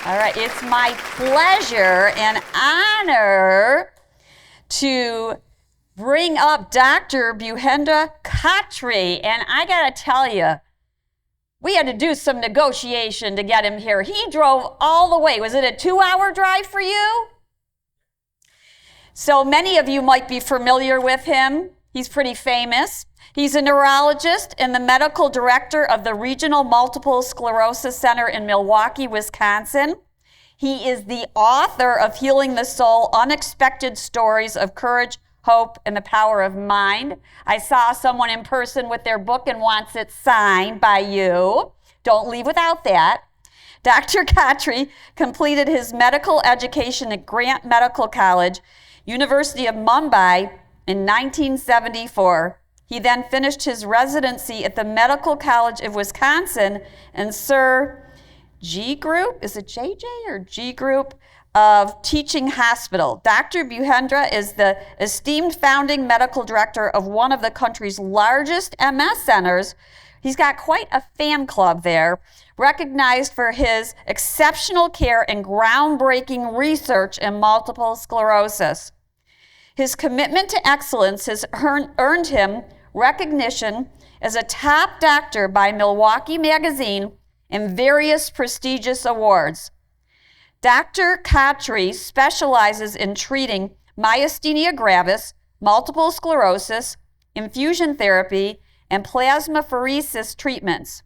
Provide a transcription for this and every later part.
All right, it's my pleasure and honor to bring up Dr. Bhupendra Khatri. And I gotta tell you, we had to do some negotiation to get him here. He drove all the way. Was it a 2-hour drive for you? So many of you might be familiar with him. He's pretty famous. He's a neurologist and the medical director of the Regional Multiple Sclerosis Center in Milwaukee, Wisconsin. He is the author of Healing the Soul, Unexpected Stories of Courage, Hope, and the Power of Mind. I saw someone in person with their book and wants it signed by you. Don't leave without that. Dr. Khatri completed his medical education at Grant Medical College, University of Mumbai in 1974. He then finished his residency at the Medical College of Wisconsin and Sir G Group, is it JJ or G Group of Teaching Hospital. Dr. Bhupendra is the esteemed founding medical director of one of the country's largest MS centers. He's got quite a fan club there, recognized for his exceptional care and groundbreaking research in multiple sclerosis. His commitment to excellence has earned him recognition as a top doctor by Milwaukee Magazine and various prestigious awards. Dr. Khatri specializes in treating myasthenia gravis, multiple sclerosis, infusion therapy, and plasmapheresis treatments.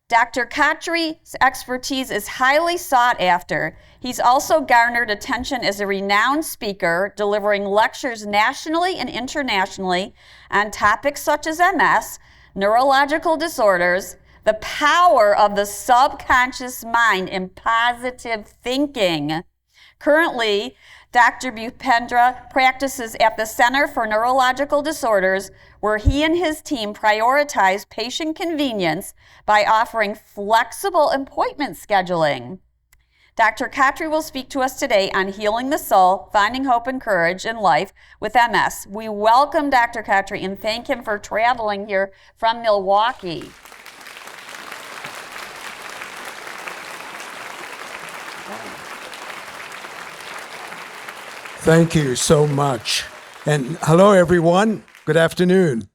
Dr. Khatri's expertise is highly sought after. He's also garnered attention as a renowned speaker, delivering lectures nationally and internationally on topics such as MS, neurological disorders, the power of the subconscious mind, and positive thinking. Currently, Dr. Bhupendra practices at the Center for Neurological Disorders, where he and his team prioritize patient convenience by offering flexible appointment scheduling. Dr. Khatri will speak to us today on healing the soul, finding hope and courage in life with MS. We welcome Dr. Khatri and thank him for traveling here from Milwaukee. Thank you so much. And hello, everyone. Good afternoon.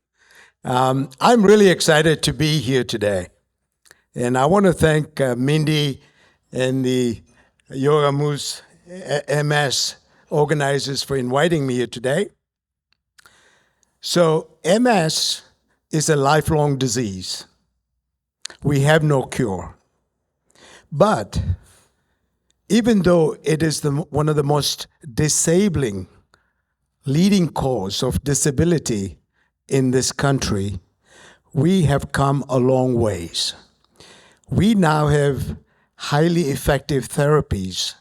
I'm really excited to be here today. And I want to thank Mindy and the Yoga Moose MS organizers for inviting me here today. So MS is a lifelong disease. We have no cure. But even though it is one of the most disabling leading cause of disability in this country, we have come a long ways. We now have highly effective therapies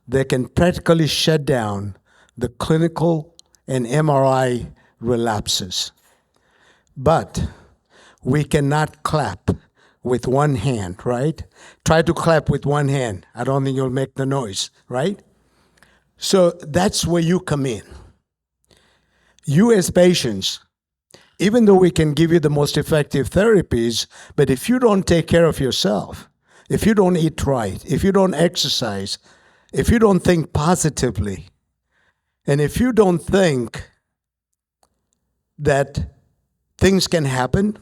that can practically shut down the clinical and MRI relapses. But we cannot clap with one hand, right? Try to clap with one hand. I don't think you'll make the noise, right? So that's where you come in. You as patients, even though we can give you the most effective therapies, but if you don't take care of yourself, if you don't eat right, if you don't exercise, if you don't think positively, and if you don't think that things can happen,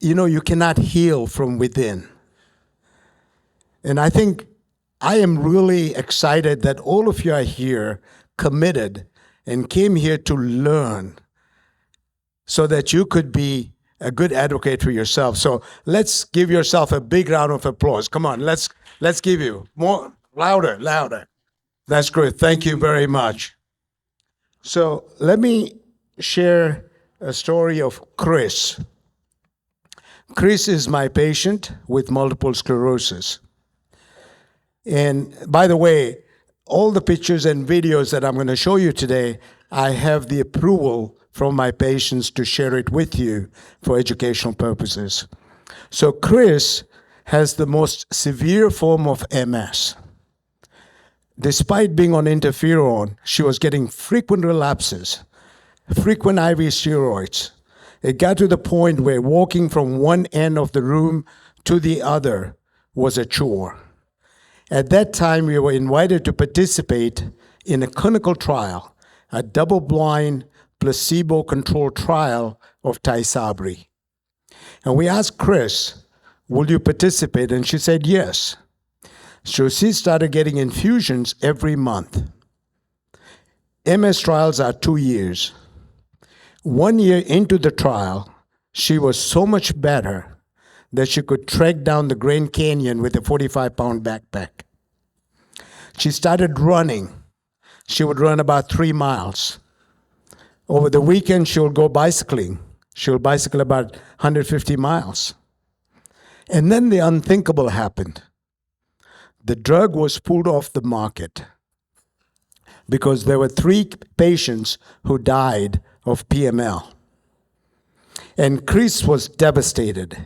you cannot heal from within. And I think I am really excited that all of you are here, committed, and came here to learn so that you could be a good advocate for yourself. So let's give yourself a big round of applause. Come on, let's give you more, louder. That's great. Thank you very much. So let me share a story of Chris. Chris is my patient with multiple sclerosis. And by the way, all the pictures and videos that I'm going to show you today, I have the approval from my patients to share it with you for educational purposes. So Chris has the most severe form of MS. Despite being on interferon, she was getting frequent relapses, frequent IV steroids. It got to the point where walking from one end of the room to the other was a chore. At that time, we were invited to participate in a clinical trial, a double-blind, placebo-controlled trial of Tysabri. And we asked Chris, will you participate? And she said yes. So she started getting infusions every month. MS trials are 2 years. 1 year into the trial, she was so much better that she could trek down the Grand Canyon with a 45-pound backpack. She started running. She would run about 3 miles. Over the weekend, she would go bicycling. She would bicycle about 150 miles. And then the unthinkable happened. The drug was pulled off the market because there were 3 patients who died of PML. And Chris was devastated.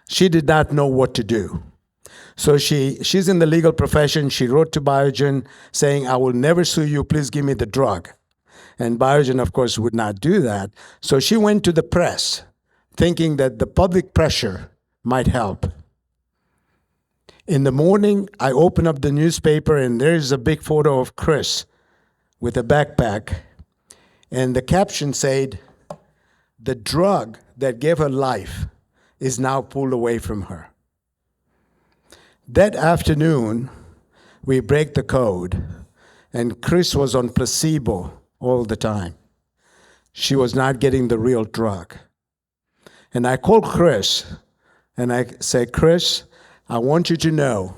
She did not know what to do. So she's in the legal profession. She wrote to Biogen saying, I will never sue you. Please give me the drug. And Biogen, of course, would not do that. So she went to the press thinking that the public pressure might help. In the morning, I open up the newspaper, and there's a big photo of Chris with a backpack. And the caption said, the drug that gave her life is now pulled away from her. That afternoon, we break the code, and Chris was on placebo all the time. She was not getting the real drug. And I called Chris, and I said, Chris, I want you to know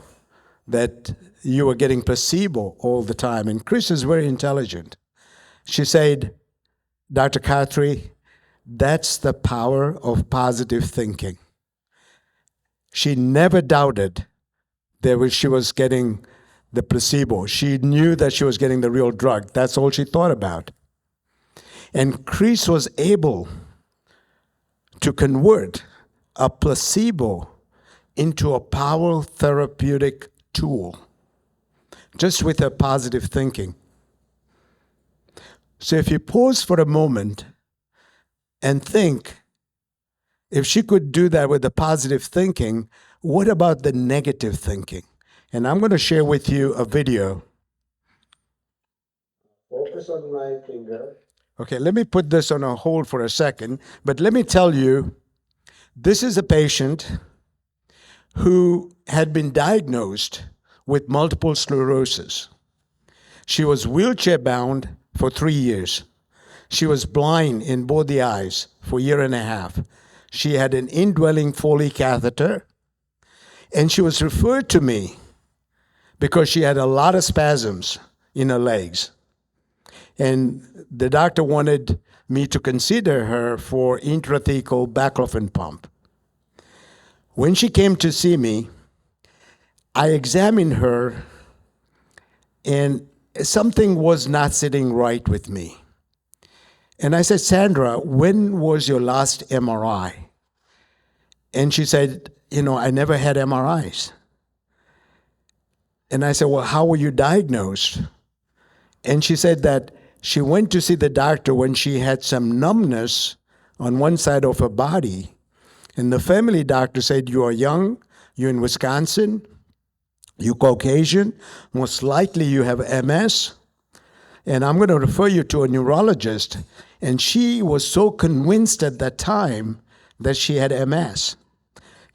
that you were getting placebo all the time. And Chris is very intelligent. She said, Dr. Khatri, that's the power of positive thinking. She never doubted that she was getting the placebo. She knew that she was getting the real drug. That's all she thought about. And Chris was able to convert a placebo into a powerful therapeutic tool, just with her positive thinking. So if you pause for a moment and think, if she could do that with the positive thinking, what about the negative thinking? And I'm going to share with you a video. Focus on my finger. Okay, let me put this on a hold for a second, but let me tell you, this is a patient who had been diagnosed with multiple sclerosis. She was wheelchair bound for 3 years. She was blind in both the eyes for a year and a half. She had an indwelling Foley catheter, and she was referred to me because she had a lot of spasms in her legs. And the doctor wanted me to consider her for intrathecal baclofen pump. When she came to see me, I examined her, and something was not sitting right with me. And I said, Sandra, when was your last MRI? And she said, I never had MRIs. And I said, well, how were you diagnosed? And she said that she went to see the doctor when she had some numbness on one side of her body. And the family doctor said, you are young, you're in Wisconsin, you're Caucasian, most likely you have MS, and I'm going to refer you to a neurologist. And she was so convinced at that time that she had MS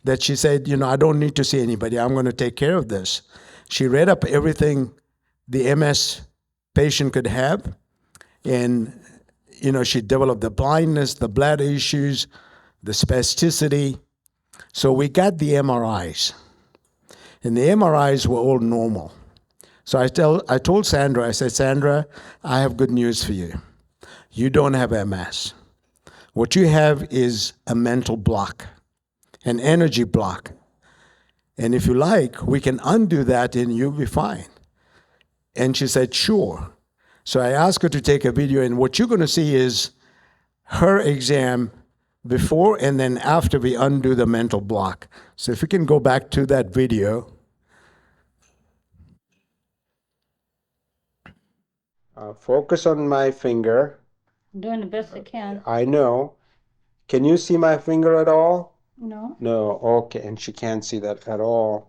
that she said, I don't need to see anybody, I'm going to take care of this. She read up everything the MS patient could have, and she developed the blindness, the bladder issues, the spasticity. So we got the MRIs, and the MRIs were all normal. So I told Sandra, I said, Sandra, I have good news for you. You don't have MS. What you have is a mental block, an energy block. And if you like, we can undo that and you'll be fine. And she said, sure. So I asked her to take a video, and what you're going to see is her exam before and then after we undo the mental block. So if we can go back to that video. Focus on my finger. I'm doing the best I can. I know. Can you see my finger at all? No, No, okay, and she can't see that at all.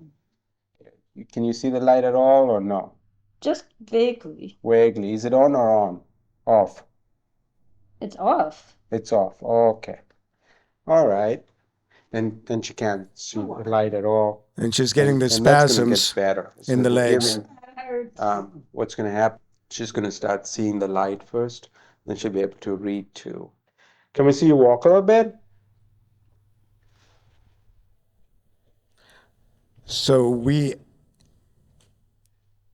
Can you see the light at all or no? just vaguely. Vaguely. Is it on or on? Off. It's off. It's off. Okay. All right. Then she can't see the light at all. And she's getting the And that's gonna get spasms better. in the we're legs. giving, what's gonna happen? She's gonna start seeing the light first, then she'll be able to read too. Can we see you walk a little bit? So we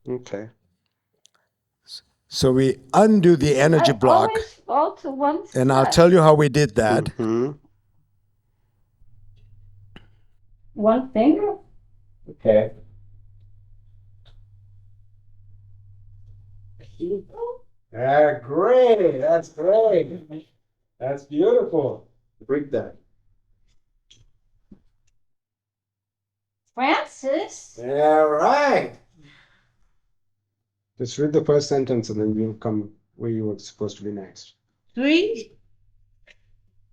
Okay. undo the energy I block, always fall to one side. and I'll tell you how we did that. Mm-hmm. One finger? Okay. Great. That's great. That's beautiful. Break that. Francis? Yeah, right. Just read the first sentence and then we'll come where you were supposed to be next. 3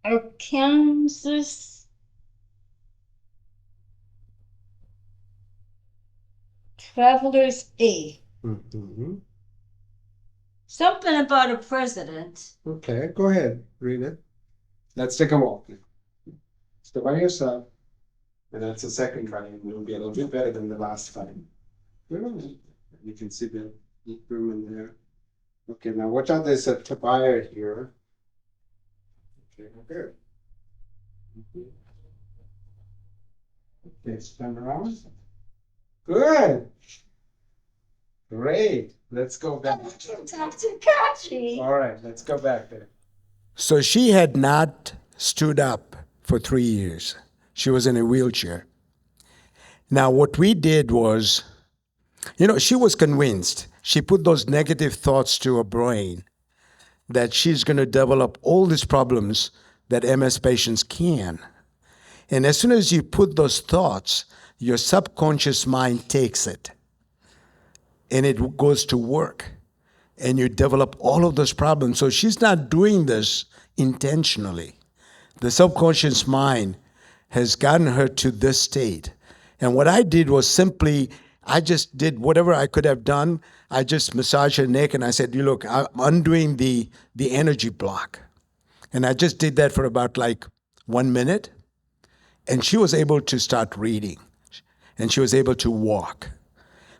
Arkansas Travelers A. Mm-hmm. Something about a president. Okay, go ahead. Read it. Let's take a walk. Stay by yourself. And that's the second try. And it'll be a little bit better than the last time. You can see the improvement there. Okay, now watch out. There's a wire here. Okay, good. Okay, turn around. Good. Great. Let's go back. Dr. Khatri. All right, let's go back there. So she had not stood up for 3 years. She was in a wheelchair. Now, what we did was, she was convinced. She put those negative thoughts to her brain that she's going to develop all these problems that MS patients can. And as soon as you put those thoughts, your subconscious mind takes it and it goes to work and you develop all of those problems. So she's not doing this intentionally. The subconscious mind has gotten her to this state. And what I did was simply, I just did whatever I could have done. I just massaged her neck and I said, look, I'm undoing the energy block. And I just did that for about 1 minute. And she was able to start reading. And she was able to walk.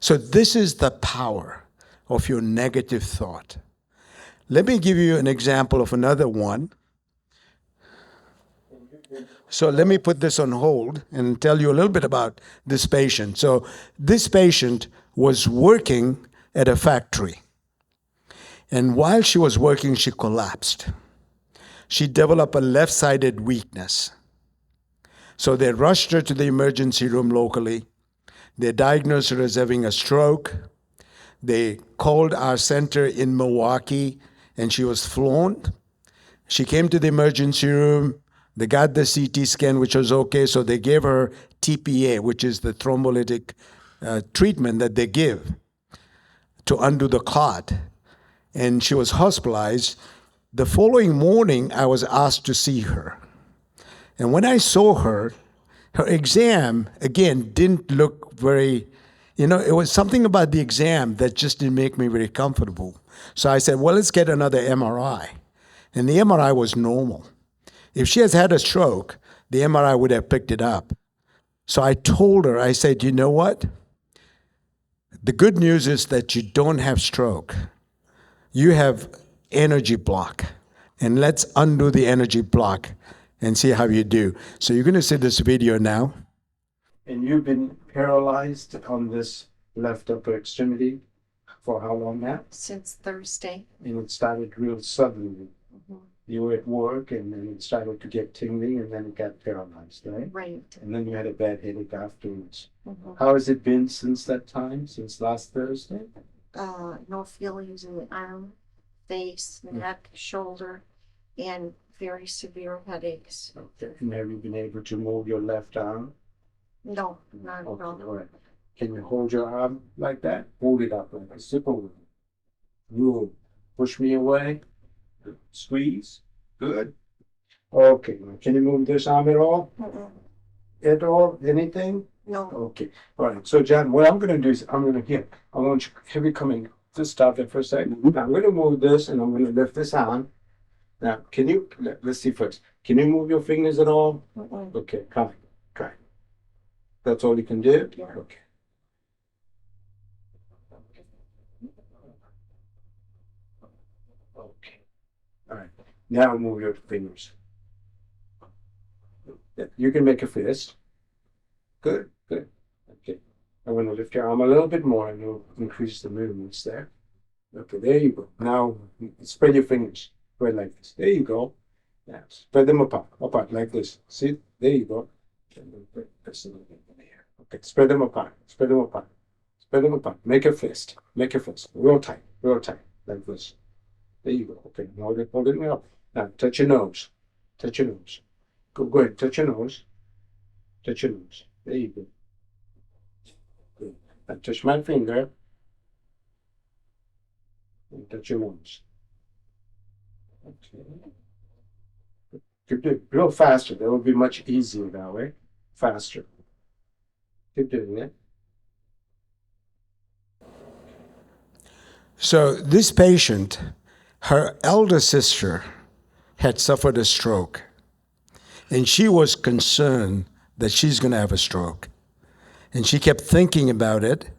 So this is the power of your negative thought. Let me give you an example of another one. So let me put this on hold and tell you a little bit about this patient. So this patient was working at a factory. And while she was working, she collapsed. She developed a left-sided weakness. So they rushed her to the emergency room locally. They diagnosed her as having a stroke. They called our center in Milwaukee, and she was flown. She came to the emergency room. They got the CT scan, which was okay, so they gave her TPA, which is the thrombolytic treatment that they give to undo the clot. And she was hospitalized. The following morning, I was asked to see her. And when I saw her, her exam, again, didn't look very, it was something about the exam that just didn't make me very comfortable. So I said, well, let's get another MRI. And the MRI was normal. If she has had a stroke, the MRI would have picked it up. So I told her, I said, you know what? The good news is that you don't have stroke. You have energy block. And let's undo the energy block and see how you do. So you're going to see this video now. And you've been paralyzed on this left upper extremity for how long now? Since Thursday. And it started real suddenly. You were at work and then it started to get tingling and then it got paralyzed, right? Right. And then you had a bad headache afterwards. Mm-hmm. How has it been since that time, since last Thursday? No feelings in the arm, face, neck, shoulder, and very severe headaches. Okay. And have you been able to move your left arm? No, not at Okay, all. all right. Can you hold your arm like that? Hold it up like a simple. Good. Push me away. Squeeze. Good. Okay. Now, can you move this arm at all? Mm-mm. at all? Anything? No, Okay. All right. So, John, what I'm going to do is I want you to have you come in. Just stop there for a second. Now, I'm going to move this and I'm going to lift this arm. Now, let's see first. Can you move your fingers at all? mm-mm. Okay, come. Try. That's all you can do? Yeah. Okay. Okay. All right. Now move your fingers. You can make a fist. Good, good. Okay. I'm going to lift your arm a little bit more and it'll increase the movements there. Okay, there you go. Now spread your fingers. Spread like this. There you go. Now spread them apart like this. See? There you go. Okay, spread them apart. Spread them apart. Spread them apart. Make a fist. Make a fist. Real tight. Real tight. Like this. There you go. Okay, hold it up. Now touch your nose. Touch your nose. Go ahead. Touch your nose. Touch your nose. There you go. Good. Now touch my finger. And touch your nose. Okay. Keep doing it real faster. That will be much easier that way. Faster. Keep doing it. So this patient, her elder sister had suffered a stroke, and she was concerned that she's going to have a stroke. And she kept thinking about it.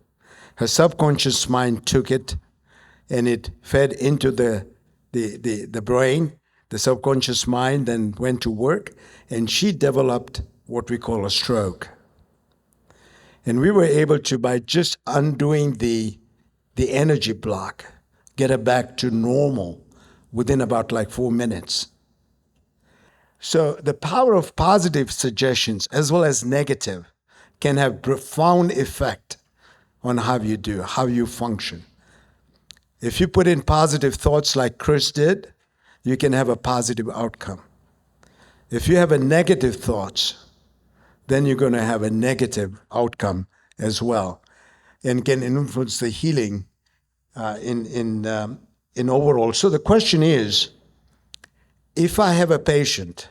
Her subconscious mind took it, and it fed into the brain. The subconscious mind then went to work, and she developed what we call a stroke. And we were able to, by just undoing the energy block, get her back to normal within about like 4 minutes. So the power of positive suggestions as well as negative can have profound effect on how you do, how you function. If you put in positive thoughts like Chris did, you can have a positive outcome. If you have a negative thoughts, then you're going to have a negative outcome as well, and can influence the healing in overall. So the question is, if I have a patient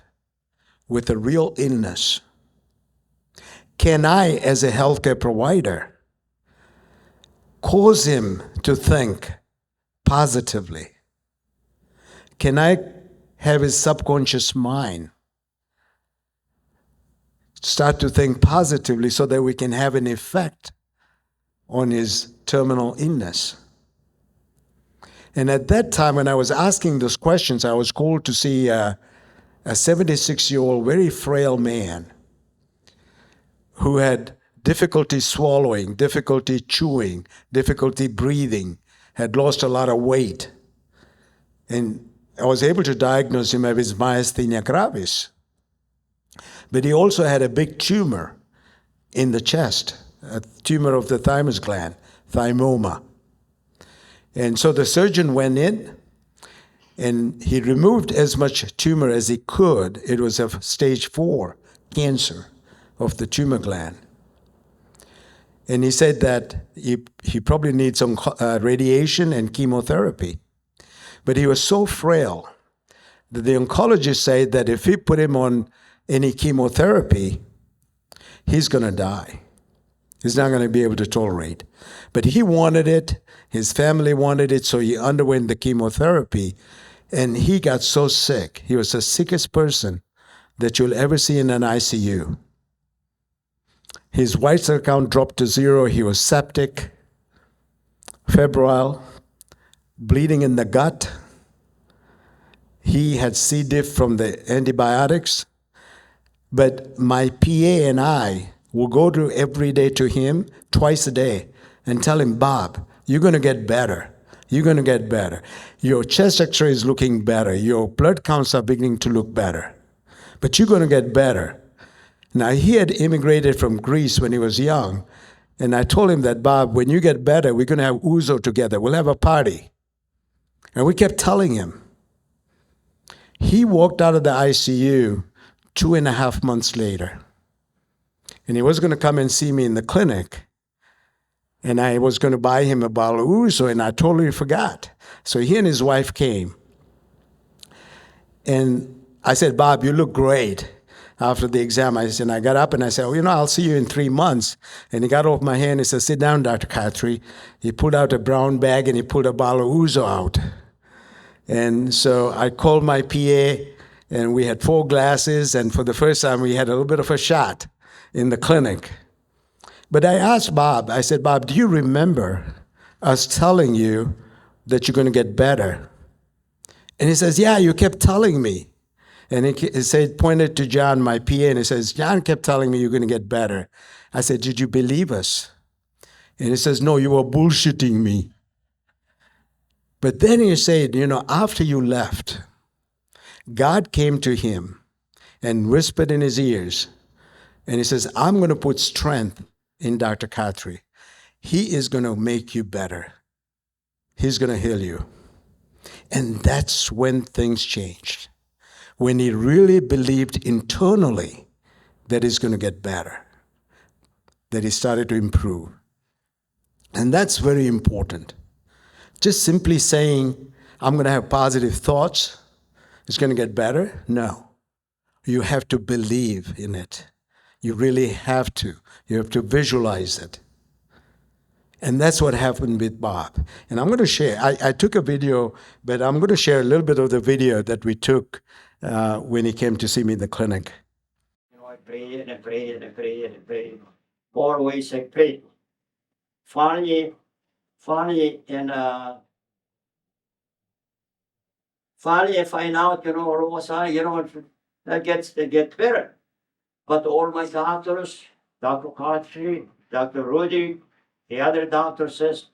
with a real illness, can I, as a healthcare provider, cause him to think positively? Can I have his subconscious mind start to think positively so that we can have an effect on his terminal illness? And at that time, when I was asking those questions, I was called to see a 76-year-old, very frail man who had difficulty swallowing, difficulty chewing, difficulty breathing, had lost a lot of weight. And I was able to diagnose him as myasthenia gravis. But he also had a big tumor in the chest, a tumor of the thymus gland, thymoma. And so the surgeon went in and he removed as much tumor as he could. It was a stage 4 cancer of the tumor gland. And he said that he probably needs some radiation and chemotherapy. But he was so frail that the oncologist said that if he put him on any chemotherapy, he's going to die. He's not going to be able to tolerate. But he wanted it. His family wanted it, so he underwent the chemotherapy. And he got so sick. He was the sickest person that you'll ever see in an ICU. His white cell count dropped to 0. He was septic, febrile, bleeding in the gut. He had C. diff from the antibiotics. But my PA and I will go to every day to him, twice a day, and tell him, Bob, you're going to get better. You're going to get better. Your chest x-ray is looking better. Your blood counts are beginning to look better. But you're going to get better. Now, he had immigrated from Greece when he was young. And I told him that, Bob, when you get better, we're going to have ouzo together. We'll have a party. And we kept telling him. He walked out of the ICU 2.5 months later. And he was going to come and see me in the clinic. And I was going to buy him a bottle of ouzo, and I totally forgot. So he and his wife came. And I said, Bob, you look great. after the exam. I got up and I said, I'll see you in 3 months. And he got off my hand and he said, sit down, Dr. Khatri. He pulled out a brown bag and he pulled a bottle of ouzo out. And so I called my PA, and we had 4 glasses, and for the first time we had a little bit of a shot in the clinic. But I asked Bob, I said, Bob, do you remember us telling you that you're going to get better? And he says, yeah, you kept telling me. And he said, pointed to John, my PA, and he says, John kept telling me you're going to get better. I said, did you believe us? And he says, no, you were bullshitting me. But then he said, after you left, God came to him and whispered in his ears. And he says, I'm going to put strength in Dr. Khatri. He is going to make you better. He's going to heal you. And that's when things changed. When he really believed internally that he's going to get better, that he started to improve. And that's very important. Just simply saying, I'm going to have positive thoughts, it's going to get better? No. You have to believe in it. You really have to. You have to visualize it. And that's what happened with Bob. And I'm going to share, I took a video, but I'm going to share a little bit of the video that we took when he came to see me in the clinic. I prayed and prayed and prayed and prayed. Always I prayed. Finally, and finally I find out, all of a sudden, that gets better. But all my doctors, Dr. Khatri, Dr. Rudy, the other doctor says,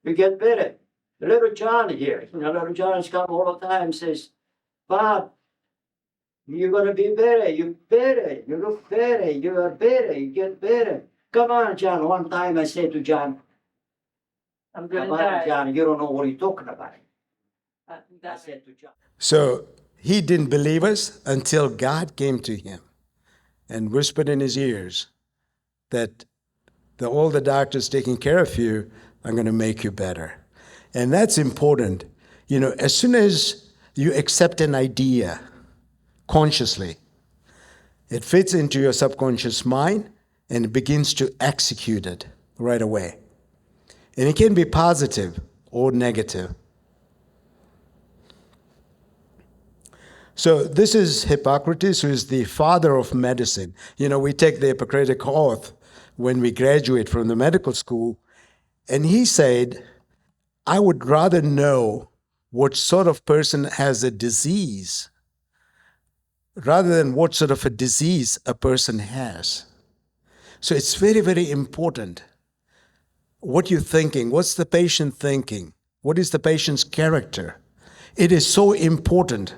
you get better. Little John here, little John's come all the time, says, Bob, you're going to be better. You're better. You look better. You are better. You get better. Come on, John. One time I said to John, I'm gonna come on, die. John, you don't know what you're talking about. I said to John. So he didn't believe us until God came to him and whispered in his ears that all the doctors taking care of you are going to make you better. And that's important. As soon as you accept an idea consciously, it fits into your subconscious mind and it begins to execute it right away. And it can be positive or negative. So this is Hippocrates, who is the father of medicine. We take the Hippocratic oath when we graduate from the medical school. And he said, I would rather know what sort of person has a disease rather than what sort of a disease a person has. So it's very, very important. What you're thinking, what's the patient thinking? What is the patient's character? It is so important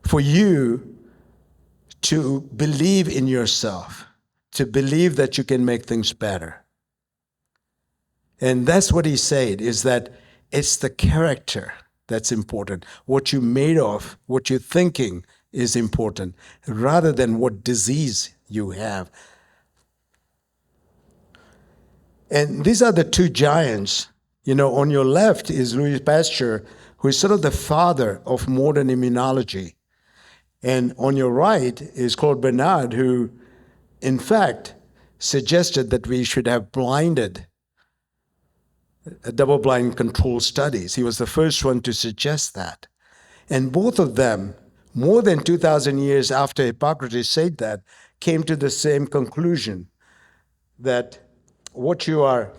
for you to believe in yourself, to believe that you can make things better. And that's what he said, is that it's the character that's important. What you're made of, what you're thinking is important, rather than what disease you have. And these are the 2 giants. On your left is Louis Pasteur, who is sort of the father of modern immunology. And on your right is Claude Bernard, who, in fact, suggested that we should have double-blind control studies. He was the first one to suggest that. And both of them, more than 2,000 years after Hippocrates said that, came to the same conclusion, that what you are,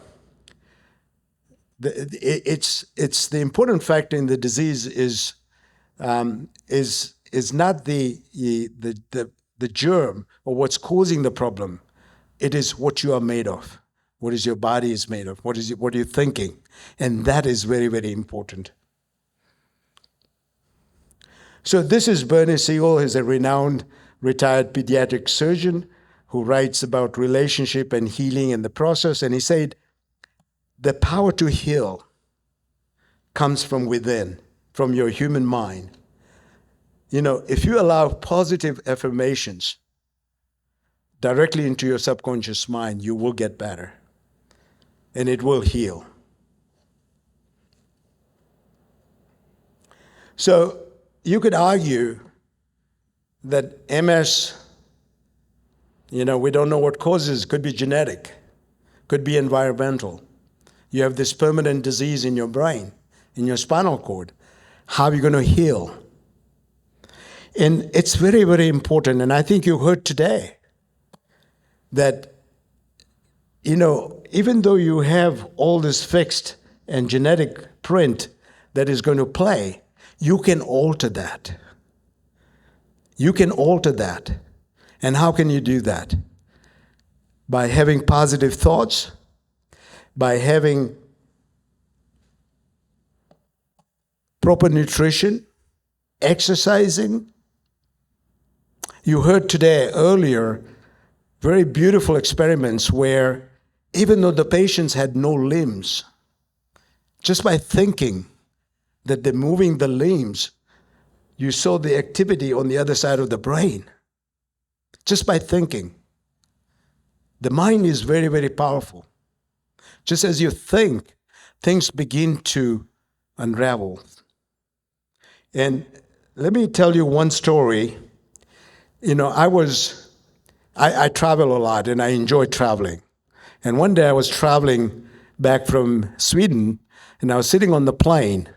it's the important factor in the disease is not the germ or what's causing the problem. It is what you are made of. What is your body is made of? What are you thinking? And that is very, very important. So this is Bernie Siegel. He's a renowned retired pediatric surgeon who writes about relationship and healing and the process. And he said, the power to heal comes from within, from your human mind. If you allow positive affirmations directly into your subconscious mind, you will get better. And it will heal. So you could argue that MS, we don't know what causes. Could be genetic, could be environmental. You have this permanent disease in your brain, in your spinal cord. How are you going to heal? And it's very, very important. And I think you heard today that, even though you have all this fixed and genetic print that is going to play, you can alter that. You can alter that. And how can you do that? By having positive thoughts, by having proper nutrition, exercising. You heard today earlier very beautiful experiments where even though the patients had no limbs, just by thinking that they're moving the limbs, you saw the activity on the other side of the brain. Just by thinking. The mind is very, very powerful. Just as you think, things begin to unravel. And let me tell you one story. I travel a lot and I enjoy traveling. And one day I was traveling back from Sweden and I was sitting on the plane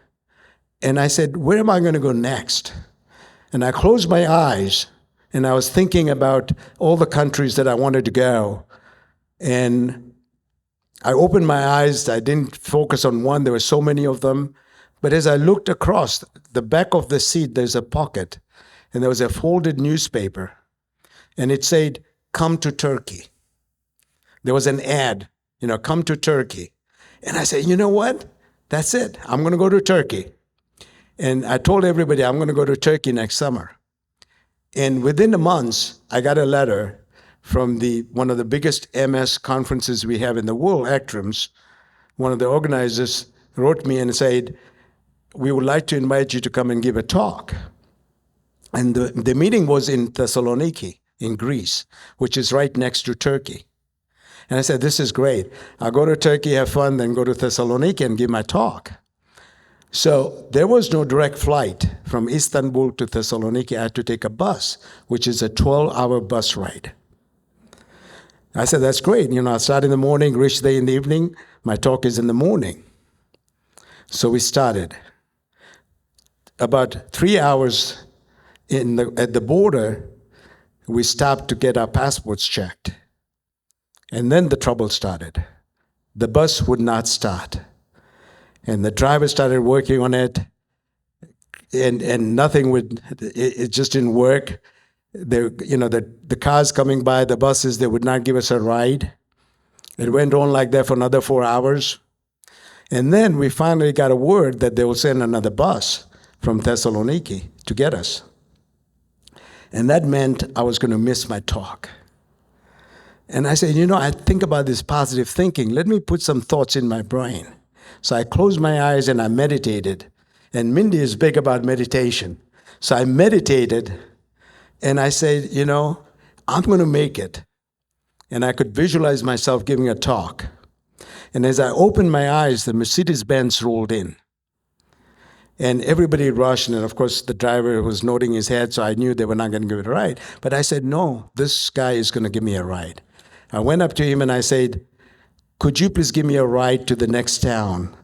and I said, where am I going to go next? And I closed my eyes and I was thinking about all the countries that I wanted to go. And I opened my eyes. I didn't focus on one. There were so many of them. But as I looked across the back of the seat, there's a pocket and there was a folded newspaper and it said, come to Turkey. There was an ad, come to Turkey. And I said, you know what? That's it. I'm going to go to Turkey. And I told everybody I'm going to go to Turkey next summer. And within a month, I got a letter from one of the biggest MS conferences we have in the world, ACTRIMS. One of the organizers wrote me and said, we would like to invite you to come and give a talk. And the meeting was in Thessaloniki, in Greece, which is right next to Turkey. And I said, this is great. I'll go to Turkey, have fun, then go to Thessaloniki and give my talk. So there was no direct flight from Istanbul to Thessaloniki. I had to take a bus, which is a 12-hour bus ride. I said, that's great. I start in the morning, reach there in the evening. My talk is in the morning. So we started. About 3 hours at the border, we stopped to get our passports checked. And then the trouble started. The bus would not start. And the driver started working on it, and nothing it just didn't work. The cars coming by, the buses, they would not give us a ride. It went on like that for another 4 hours. And then we finally got a word that they will send another bus from Thessaloniki to get us. And that meant I was going to miss my talk. And I said, I think about this positive thinking. Let me put some thoughts in my brain. So I closed my eyes and I meditated. And Mindy is big about meditation. So I meditated and I said, I'm going to make it. And I could visualize myself giving a talk. And as I opened my eyes, the Mercedes-Benz rolled in. And everybody rushed, and of course the driver was nodding his head, so I knew they were not going to give it a ride. But I said, no, this guy is going to give me a ride. I went up to him and I said, could you please give me a ride to the next town?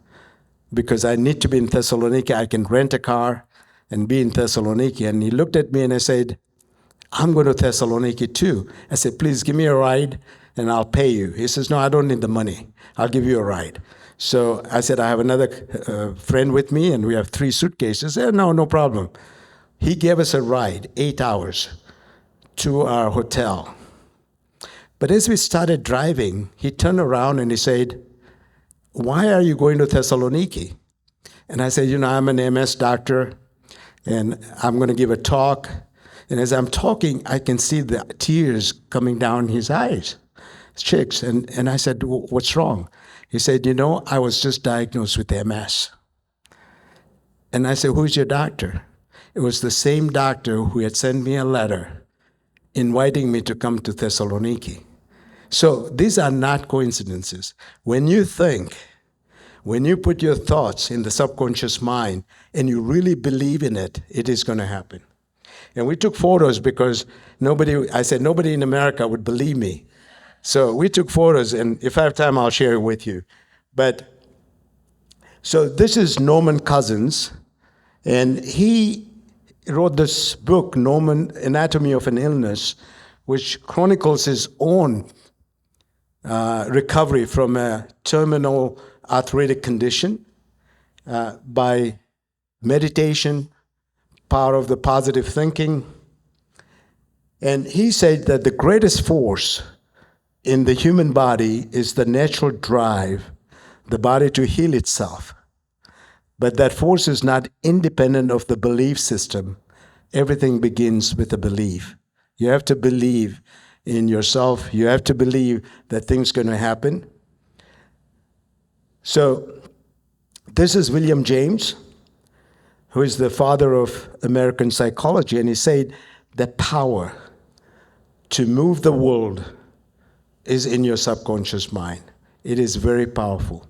Because I need to be in Thessaloniki. I can rent a car and be in Thessaloniki. And he looked at me and I said, I'm going to Thessaloniki too. I said, please give me a ride and I'll pay you. He says, no, I don't need the money. I'll give you a ride. So I said, I have another friend with me and we have 3 suitcases. No problem. He gave us a ride, 8 hours, to our hotel. But as we started driving, he turned around and he said, why are you going to Thessaloniki? And I said, I'm an MS doctor and I'm going to give a talk. And as I'm talking, I can see the tears coming down his eyes, his cheeks. And I said, what's wrong? He said, I was just diagnosed with MS. And I said, who's your doctor? It was the same doctor who had sent me a letter inviting me to come to Thessaloniki. So these are not coincidences. When you think, when you put your thoughts in the subconscious mind and you really believe in it, it is going to happen. And we took photos because I said nobody in America would believe me. So we took photos, and if I have time, I'll share it with you. So this is Norman Cousins, and he wrote this book, Norman, Anatomy of an Illness, which chronicles his own recovery from a terminal arthritic condition by meditation, power of the positive thinking. And he said that the greatest force in the human body is the natural drive, the body to heal itself. But that force is not independent of the belief system. Everything begins with a belief. You have to believe in yourself. You have to believe that things are going to happen. So this is William James, who is the father of American psychology, and he said the power to move the world is in your subconscious mind. It is very powerful.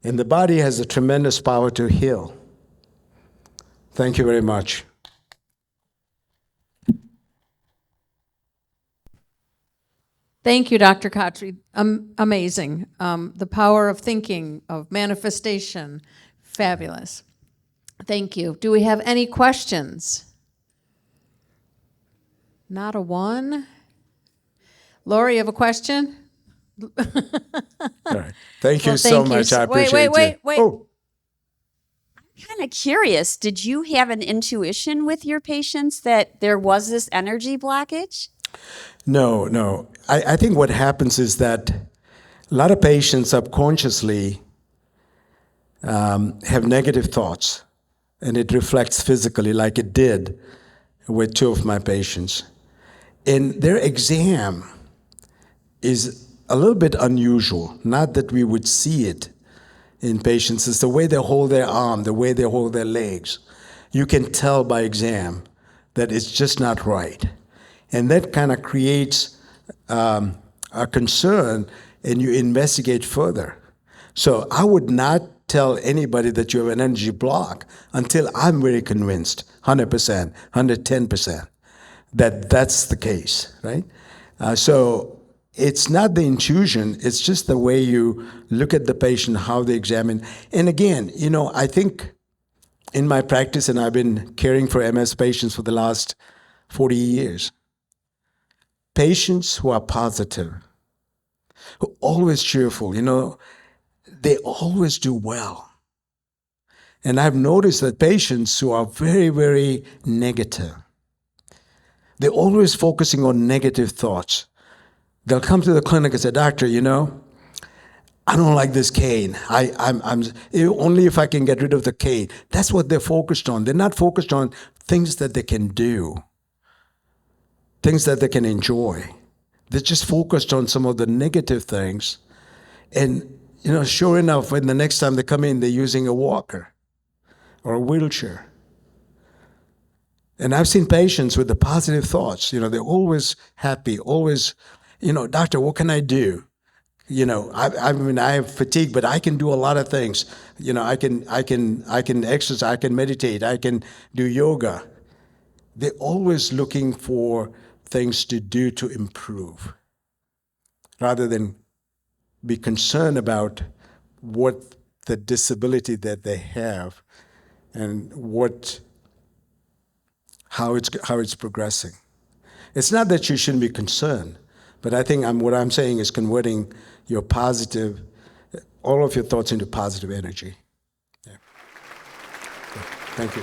And the body has a tremendous power to heal. Thank you very much. Thank you, Dr. Khatri. Amazing. The power of thinking, of manifestation, fabulous. Thank you. Do we have any questions? Not a one. Lori, you have a question? All right. Thank you Well, so thank you. much. I Wait, appreciate wait. it. Oh, Kind of curious, did you have an intuition with your patients that there was this energy blockage? no. I think what happens is that a lot of patients subconsciously have negative thoughts, and it reflects physically like it did with two of my patients. And their exam is a little bit unusual. Not that we would see it in patients. It's the way they hold their arm, the way they hold their legs. You can tell by exam that it's just not right. And that kind of creates a concern, and you investigate further. So I would not tell anybody that you have an energy block until I'm very convinced, 100%, 110%, that that's the case, right? So it's not the intuition, it's just the way you look at the patient, how they examine. And again, I think in my practice, and I've been caring for MS patients for the last 40 years, patients who are positive, who are always cheerful, they always do well. And I've noticed that patients who are very, very negative, they're always focusing on negative thoughts. They'll come to the clinic and say, "Doctor, I don't like this cane. I'm only if I can get rid of the cane." That's what they're focused on. They're not focused on things that they can do, things that they can enjoy. They're just focused on some of the negative things. And, sure enough, when the next time they come in, they're using a walker or a wheelchair. And I've seen patients with the positive thoughts. They're always happy, always, "Doctor, what can I do? I have fatigue, but I can do a lot of things. I can exercise, I can meditate, I can do yoga." They're always looking for things to do to improve, rather than be concerned about what the disability that they have and how it's progressing. It's not that you shouldn't be concerned, but I think what I'm saying is converting your positive, all of your thoughts into positive energy. Yeah. Thank you.